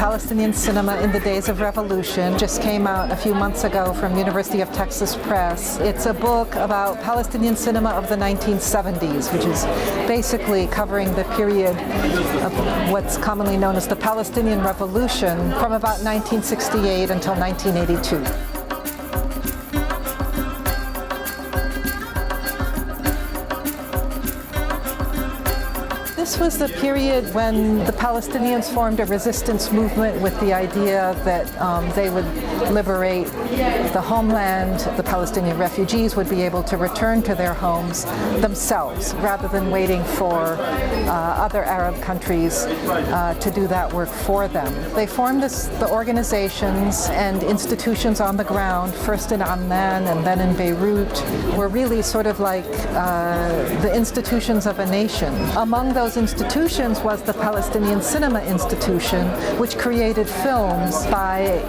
Palestinian Cinema in the Days of Revolution. Just came out a few months ago from University of Texas Press. It's a book about Palestinian cinema of the 1970s, which is basically covering the period of what's commonly known as the Palestinian Revolution from about 1968 until 1982. This was the period when the Palestinians formed a resistance movement with the idea that they would liberate the homeland. The Palestinian refugees would be able to return to their homes themselves rather than waiting for other Arab countries to do that work for them. They formed the organizations and institutions on the ground, first in Amman and then in Beirut, were really sort of like the institutions of a nation. Among those institutions was the Palestinian Cinema Institution, which created films by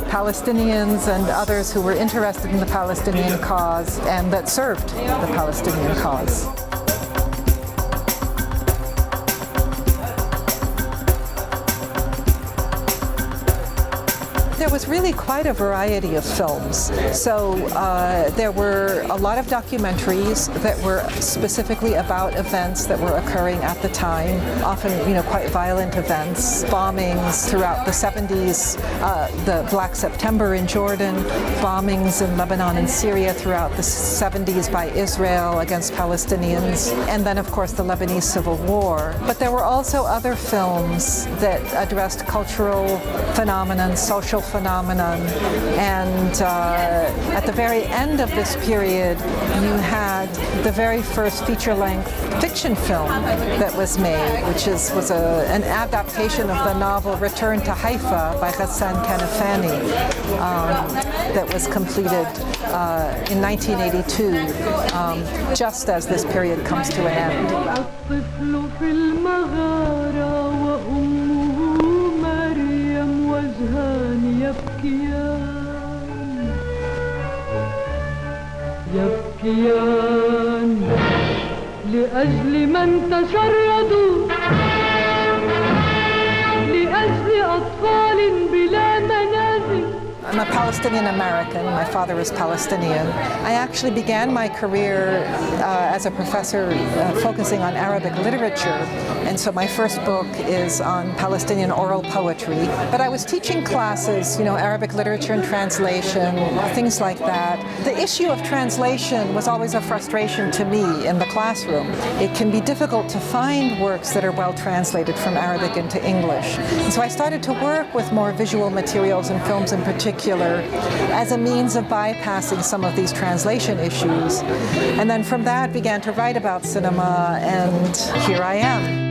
Palestinians and others who were interested in the Palestinian cause and that served the Palestinian cause. There was really quite a variety of films. So there were a lot of documentaries that were specifically about events that were occurring at the time, often, quite violent events, bombings throughout the 70s, the Black September in Jordan, bombings in Lebanon and Syria throughout the 70s by Israel against Palestinians, and then, of course, the Lebanese Civil War. But there were also other films that addressed cultural phenomenon, social phenomenon, and at the very end of this period you had the very first feature-length fiction film that was made, which was an adaptation of the novel Return to Haifa by Ghassan Kanafani that was completed in 1982, just as this period comes to an end. يبكيان لأجل من تشردوا لأجل أطفال بلا منازل. I'm a Palestinian American. My father is Palestinian. I actually began my career as a professor focusing on Arabic literature, and so my first book is on Palestinian oral poetry. But I was teaching classes, Arabic literature and translation, things like that. The issue of translation was always a frustration to me in the classroom. It can be difficult to find works that are well translated from Arabic into English. And so I started to work with more visual materials and films in particular as a means of bypassing some of these translation issues. And then from that began to write about cinema, and here I am.